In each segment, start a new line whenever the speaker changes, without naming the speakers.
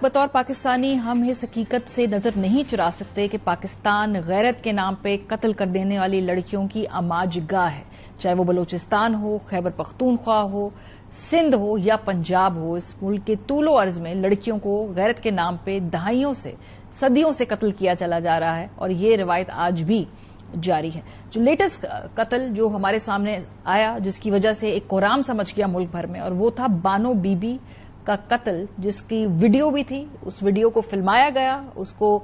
बतौर पाकिस्तानी हम इस हकीकत से नजर नहीं चुरा सकते कि पाकिस्तान गैरत के नाम पे कत्ल कर देने वाली लड़कियों की आमाजगाह है, चाहे वो बलूचिस्तान हो, खैबर पख्तूनख्वा हो, सिंध हो या पंजाब हो। इस मुल्क के तूलो अर्ज में लड़कियों को गैरत के नाम पे दहाइयों से, सदियों से कत्ल किया चला जा रहा है और ये रिवायत आज भी जारी है। जो लेटेस्ट कत्ल जो हमारे सामने आया, जिसकी वजह से एक कोहराम समझ गया मुल्क भर में, और वो था बानो बीबी का कत्ल, जिसकी वीडियो भी थी। उस वीडियो को फिल्माया गया, उसको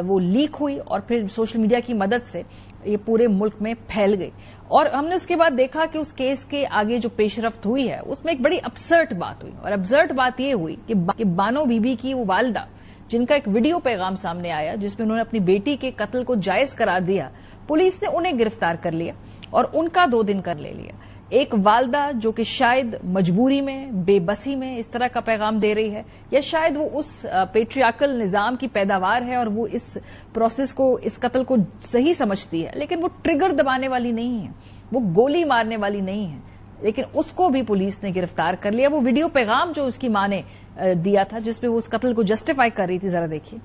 वो लीक हुई और फिर सोशल मीडिया की मदद से ये पूरे मुल्क में फैल गई। और हमने उसके बाद देखा कि उस केस के आगे जो पेशरफ्त हुई है उसमें एक बड़ी अपसर्ट बात हुई। और अपसर्ट बात ये हुई कि बानो बीबी की वो वालिदा, जिनका एक वीडियो पैगाम सामने आया जिसमें उन्होंने अपनी बेटी के कत्ल को जायज करार दिया, पुलिस ने उन्हें गिरफ्तार कर लिया और उनका 2 दिन कर ले लिया। एक वालदा जो कि शायद मजबूरी में, बेबसी में इस तरह का पैगाम दे रही है, या शायद वो उस पेट्रियार्कल निजाम की पैदावार है और वो इस प्रोसेस को, इस कत्ल को सही समझती है, लेकिन वो ट्रिगर दबाने वाली नहीं है, वो गोली मारने वाली नहीं है, लेकिन उसको भी पुलिस ने गिरफ्तार कर लिया। वो वीडियो पैगाम जो उसकी मां ने दिया था जिसमें वो उस कत्ल को जस्टिफाई कर रही थी, जरा देखिए।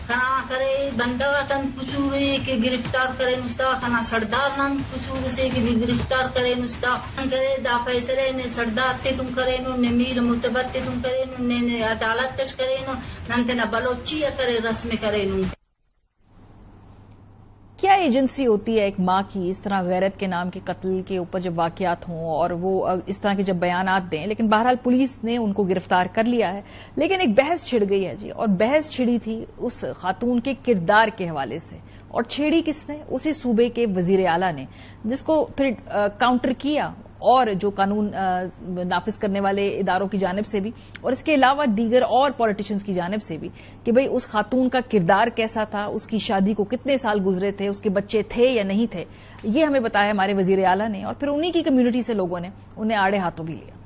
खना करे बंदा तन कुसूर के गिरफ्तार करे नुस्ता, खना सरदार नन कुसूर से गिरफ्तार करे नुस्ता करे दा फैसले ने सरदार ते तुम करे नु ने मीर मुतबत्ते तुम करे नु ने अदालत तट करे नु नंते न बलोची करे रस्म करे नु।
क्या एजेंसी होती है एक मां की इस तरह गैरत के नाम के कत्ल के ऊपर जब वाकयात हों और वो इस तरह के जब बयानात दें, लेकिन बहरहाल पुलिस ने उनको गिरफ्तार कर लिया है। लेकिन एक बहस छिड़ गई है जी, और बहस छिड़ी थी उस खातून के किरदार के हवाले से, और छेड़ी किसने? उसी सूबे के वजीर आला ने, जिसको फिर काउंटर किया और जो कानून नाफिज करने वाले इदारों की जानिब से भी, और इसके अलावा दीगर और पॉलिटिशियंस की जानिब से भी, कि भाई उस खातून का किरदार कैसा था, उसकी शादी को कितने साल गुजरे थे, उसके बच्चे थे या नहीं थे, ये हमें बताया हमारे वजीर आला ने। और फिर उन्हीं की कम्युनिटी से लोगों ने उन्हें आड़े हाथों भी लिया।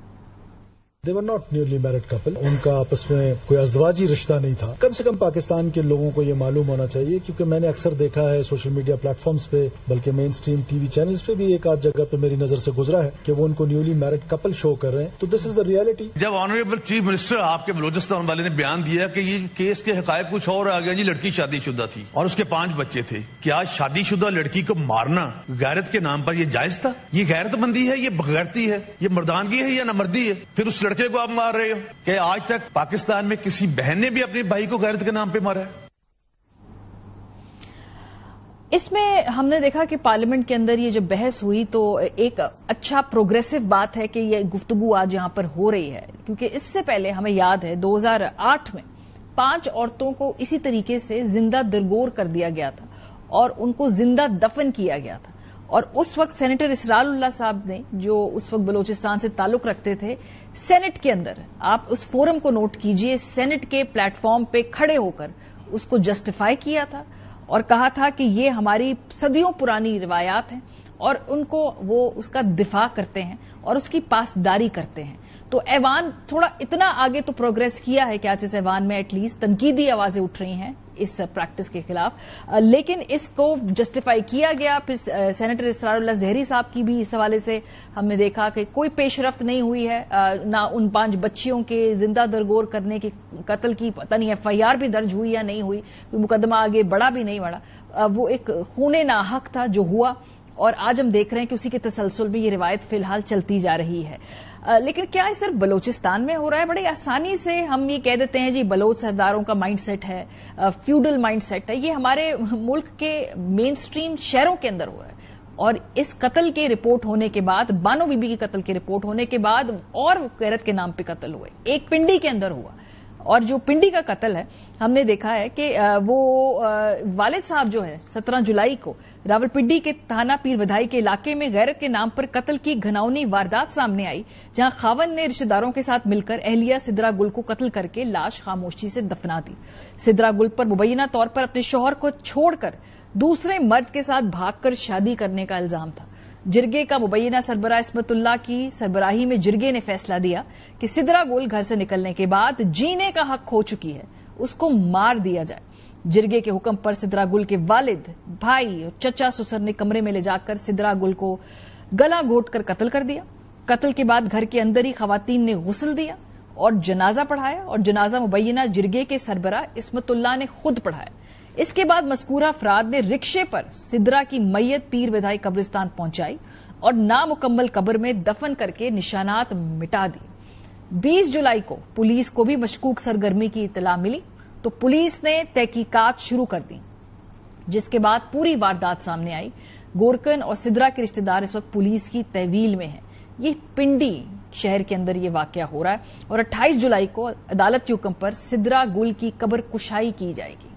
They were not newly married couple. उनका आपस में कोई अज़दवाजी रिश्ता नहीं था। कम से कम पाकिस्तान के लोगों को ये मालूम होना चाहिए, क्योंकि मैंने अक्सर देखा है सोशल मीडिया प्लेटफॉर्म्स पे, बल्कि मेन स्ट्रीम टीवी चैनल्स पे भी एक आध जगह पे मेरी नजर से गुजरा है कि वो उनको न्यूली मैरिड कपल शो कर रहे हैं। तो दिस इज द रियलिटी।
जब ऑनरेबल चीफ मिनिस्टर आपके बलूचिस्तान वाले ने बयान दिया कि ये केस के हकायक कुछ और आ गया जी, लड़की शादीशुदा थी और उसके 5 बच्चे थे, क्या शादीशुदा लड़की को मारना गैरत के नाम पर ये जायज था? ये गैरतमंदी है, ये बगैरती है, ये मर्दानगी है या नामर्दी है? फिर उस लड़के को आप मार रहे हो कि आज तक पाकिस्तान में किसी बहन ने भी अपने भाई को गैरत के नाम पे मारा है?
इसमें हमने देखा कि पार्लियामेंट के अंदर ये जब बहस हुई तो एक अच्छा प्रोग्रेसिव बात है कि ये गुफ्तगू आज यहां पर हो रही है, क्योंकि इससे पहले हमें याद है 2008 में 5 औरतों को इसी तरीके से जिंदा दरगोर कर दिया गया था और उनको जिंदा दफन किया गया था। और उस वक्त सेनेटर इसरारुल्लाह साहब ने, जो उस वक्त बलूचिस्तान से ताल्लुक रखते थे, सेनेट के अंदर, आप उस फोरम को नोट कीजिए, सेनेट के प्लेटफॉर्म पे खड़े होकर उसको जस्टिफाई किया था और कहा था कि ये हमारी सदियों पुरानी रिवायात हैं और उनको वो उसका दिफा करते हैं और उसकी पासदारी करते हैं। तो ऐवान थोड़ा इतना आगे तो प्रोग्रेस किया है कि आज इस ऐवान में एटलीस्ट तनकीदी आवाजें उठ रही हैं इस प्रैक्टिस के खिलाफ, लेकिन इसको जस्टिफाई किया गया। फिर सेनेटर इसरारुल्लाह ज़हरी साहब की भी इस हवाले से हमने देखा कि कोई पेशरफ्त नहीं हुई है, ना उन 5 बच्चियों के जिंदा दरगोर करने की, कत्ल की पता नहीं FIR भी दर्ज हुई या नहीं हुई, कोई मुकदमा आगे बढ़ा भी नहीं बढ़ा। वो एक खूने नाहक था जो हुआ, और आज हम देख रहे हैं कि उसी के तसलसल में ये रिवायत फिलहाल चलती जा रही है। लेकिन क्या ये सिर्फ बलूचिस्तान में हो रहा है? बड़ी आसानी से हम ये कह देते हैं जी बलोच सरदारों का माइंडसेट है, फ्यूडल माइंडसेट है। ये हमारे मुल्क के मेन स्ट्रीम शहरों के अंदर हो रहा है। और इस कत्ल के रिपोर्ट होने के बाद, बानो बीबी के कत्ल के रिपोर्ट होने के बाद और गैरत के नाम पे कत्ल हुए, एक पिंडी के अंदर हुआ। और जो पिंडी का कत्ल है, हमने देखा है कि वो वालिद साहब जो है 17 जुलाई को रावलपिंडी के थाना पीर वधाई के इलाके में गैरत के नाम पर कत्ल की घिनौनी वारदात सामने आई, जहां खावन ने रिश्तेदारों के साथ मिलकर अहलिया सिद्रा गुल को कत्ल करके लाश खामोशी से दफना दी। सिद्रा गुल पर मुबैना तौर पर अपने शौहर को छोड़कर दूसरे मर्द के साथ भागकर शादी करने का इल्जाम था। जिरगे का मुबैना सरबराह इस्मतुल्लाह की सरबराही में जिरगे ने फैसला दिया कि सिद्रा गुल घर से निकलने के बाद जीने का हक खो चुकी है, उसको मार दिया जाए। जिरगे के हुक्म पर सिद्रा गुल के वालिद, भाई और चचा ससुर ने कमरे में ले जाकर सिद्रा गुल को गला घोंट कर कत्ल कर दिया। قتل کے بعد گھر کے اندر ہی خواتین نے غسل دیا اور جنازہ پڑھایا اور جنازہ مبینہ جرگے کے سربراہ عصمت اللہ نے خود پڑھایا۔ اس کے بعد مذکورہ افراد نے رکشے پر سدرا کی میت پیر ودائی قبرستان پہنچائی اور نامکمل قبر میں دفن کر کے نشانات مٹا دی۔ 20 جولائی کو پولیس کو بھی مشکوک سرگرمی کی اطلاع ملی تو پولیس نے تحقیقات شروع کر دی، جس کے بعد پوری واردات سامنے آئی۔ گورکن اور سدرا کے رشتہ دار اس وقت پولیس کی تحویل میں ہیں۔ یہ پنڈی شہر کے اندر یہ واقعہ ہو رہا ہے اور 28 جولائی کو عدالت کے حکم پر سدرا گل کی قبر کشائی کی جائے گی۔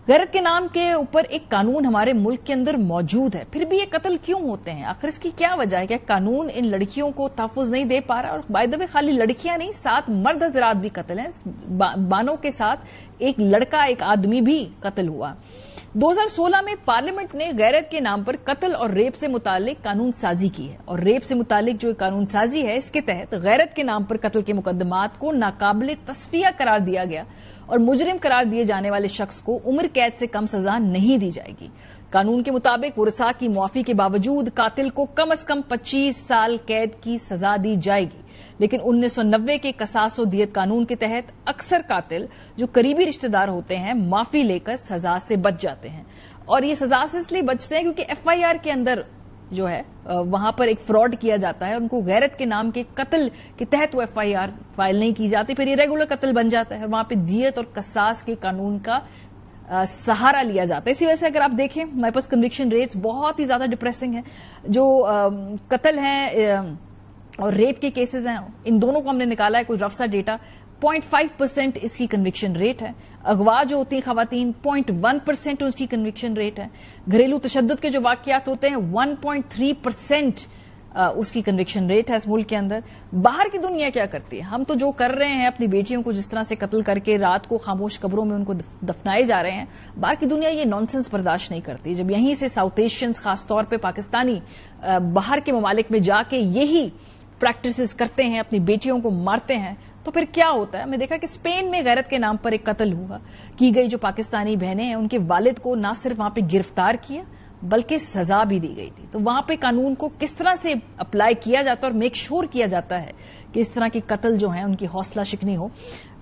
غیرت کے نام کے اوپر ایک قانون ہمارے ملک کے اندر موجود ہے، پھر بھی یہ قتل کیوں ہوتے ہیں؟ آخر اس کی کیا وجہ ہے؟ کیا قانون ان لڑکیوں کو تحفظ نہیں دے پا رہا؟ اور بائی دا وے خالی لڑکیاں نہیں، 7 مرد حضرات بھی قتل ہیں، بانوں کے ساتھ ایک لڑکا، ایک آدمی بھی قتل ہوا۔ 2016 میں پارلیمنٹ نے غیرت کے نام پر قتل اور ریپ سے متعلق قانون سازی کی ہے، اور ریپ سے متعلق جو قانون سازی ہے اس کے تحت غیرت کے نام پر قتل کے مقدمات کو ناقابل تصفیہ قرار دیا گیا اور مجرم قرار دیے جانے والے شخص کو عمر قید سے کم سزا نہیں دی جائے گی۔ قانون کے مطابق ورثاء کی معافی کے باوجود قاتل کو کم از کم 25 سال قید کی سزا دی جائے گی، لیکن 1990 کے قصاص و دیت قانون کے تحت اکثر قاتل جو قریبی رشتہ دار ہوتے ہیں معافی لے کر سزا سے بچ جاتے ہیں، اور یہ سزا سے اس لیے بچتے ہیں کیونکہ FIR کے اندر جو ہے وہاں پر ایک فراڈ کیا جاتا ہے، ان کو غیرت کے نام کے قتل کے تحت وہ FIR فائل نہیں کی جاتی، پھر یہ ریگولر قتل بن جاتا ہے، وہاں پہ دیت اور قصاص کے قانون کا سہارا لیا جاتا ہے۔ اسی وجہ سے اگر آپ دیکھیں ہمارے پاس کنوکشن ریٹس بہت ہی زیادہ ڈپریسنگ ہیں، جو قتل ہیں اور ریپ کے کیسز ہیں ان دونوں کو ہم نے نکالا ہے کوئی رف سا ڈیٹا، 0.5% اس کی کنوکشن ریٹ ہے۔ اغوا جو ہوتی ہیں خواتین 0.1% اس کی کنوکشن ریٹ ہے۔ گھریلو تشدد کے جو واقعات ہوتے ہیں 1.3% اس کی کنوکشن ریٹ ہے اس ملک کے اندر۔ باہر کی دنیا کیا کرتی ہے؟ ہم تو جو کر رہے ہیں اپنی بیٹیوں کو جس طرح سے قتل کر کے رات کو خاموش قبروں میں ان کو دفنائے جا رہے ہیں، باہر کی دنیا یہ نانسنس برداشت نہیں کرتی۔ جب یہیں سے ساؤتھ ایشینز خاص طور پہ پاکستانی باہر کے ممالک میں جا کے یہی پریکٹسز کرتے ہیں، اپنی بیٹیوں کو مارتے ہیں، تو پھر کیا ہوتا ہے؟ ہم نے دیکھا کہ اسپین میں غیرت کے نام پر ایک قتل ہوا، کی گئی جو پاکستانی بہنیں ہیں ان کے والد کو نہ صرف وہاں پہ گرفتار کیا بلکہ سزا بھی دی گئی تھی۔ تو وہاں پہ قانون کو کس طرح سے اپلائی کیا جاتا ہے اور میک شور کیا جاتا ہے کہ اس طرح کے قتل جو ہیں ان کی حوصلہ شکنی ہو۔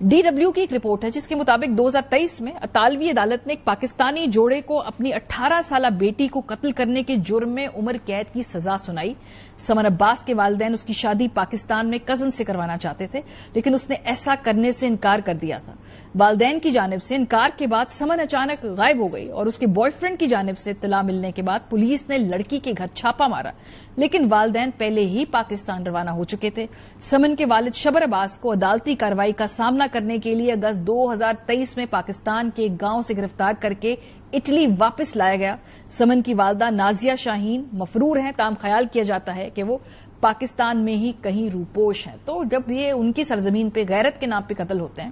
DW کی ایک رپورٹ ہے جس کے مطابق 2023 میں اطالوی عدالت نے ایک پاکستانی جوڑے کو اپنی 18 سالہ بیٹی کو قتل کرنے کے جرم میں عمر قید کی سزا سنائی۔ سمن عباس کے والدین اس کی شادی پاکستان میں کزن سے کروانا چاہتے تھے، لیکن اس نے ایسا کرنے سے انکار کر دیا تھا۔ والدین کی جانب سے انکار کے بعد سمن اچانک غائب ہو گئی اور اس کے بوائے فرینڈ کی جانب سے اطلاع ملنے کے بعد پولیس نے لڑکی کے گھر چھاپا مارا، لیکن والدین پہلے ہی پاکستان روانہ ہو چکے تھے۔ سمن کے والد شبر عباس کو عدالتی کارروائی کا سامنا کرنے کے لیے اگست 2023 میں پاکستان کے ایک گاؤں سے گرفتار کر کے اٹلی واپس لایا گیا۔ سمن کی والدہ نازیہ شاہین مفرور ہیں، تاہم خیال کیا جاتا ہے کہ وہ پاکستان میں ہی کہیں روپوش ہیں۔ تو جب یہ ان کی سرزمین پہ غیرت کے نام پہ قتل ہوتے ہیں،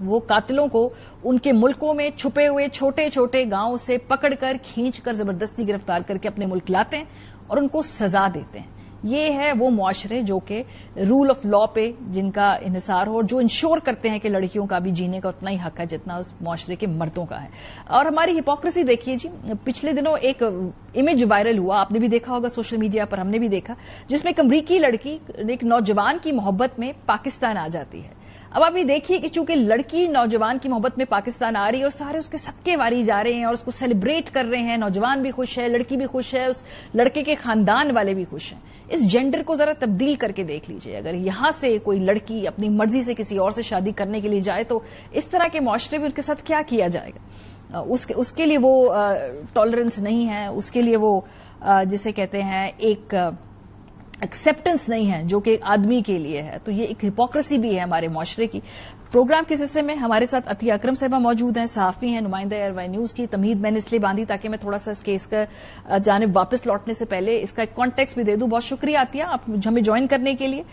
وہ قاتلوں کو ان کے ملکوں میں چھپے ہوئے چھوٹے چھوٹے گاؤں سے پکڑ کر کھینچ کر زبردستی گرفتار کر کے اپنے ملک لاتے ہیں اور ان کو سزا دیتے ہیں۔ یہ ہے وہ معاشرے جو کہ رول آف لا پہ جن کا انحصار ہو اور جو انشور کرتے ہیں کہ لڑکیوں کا بھی جینے کا اتنا ہی حق ہے جتنا اس معاشرے کے مردوں کا ہے۔ اور ہماری ہپوکریسی دیکھیے جی، پچھلے دنوں ایک امیج وائرل ہوا، آپ نے بھی دیکھا ہوگا سوشل میڈیا پر، ہم نے بھی دیکھا، جس میں ایک امریکی لڑکی ایک نوجوان کی محبت میں پاکستان آ جاتی ہے۔ اب آپ یہ دیکھیے کہ چونکہ لڑکی نوجوان کی محبت میں پاکستان آ رہی ہے اور سارے اس کے صدقے واری جا رہے ہیں اور اس کو سیلیبریٹ کر رہے ہیں، نوجوان بھی خوش ہے، لڑکی بھی خوش ہے، اس لڑکے کے خاندان والے بھی خوش ہیں۔ اس جینڈر کو ذرا تبدیل کر کے دیکھ لیجئے، اگر یہاں سے کوئی لڑکی اپنی مرضی سے کسی اور سے شادی کرنے کے لیے جائے تو اس طرح کے معاشرے میں ان کے ساتھ کیا کیا جائے گا؟ اس کے لیے وہ ٹالرنس نہیں ہے، اس کے لیے وہ جسے کہتے ہیں ایک ایکسپٹنس نہیں ہے جو کہ آدمی کے لیے ہے۔ تو یہ ایک ہپوکریسی بھی ہے ہمارے معاشرے کی۔ پروگرام کے حصے میں ہمارے ساتھ عطیہ اکرم صاحبہ موجود ہیں، صحافی ہیں، نمائندہ ایئر وائی نیوز کی۔ تمہید میں نے اس لیے باندھی تاکہ میں تھوڑا سا اس کیس کا جانب واپس لوٹنے سے پہلے اس کا ایک کانٹیکسٹ بھی دے دوں۔ بہت شکریہ عطیہ آپ ہمیں جوائن کرنے کے لیے۔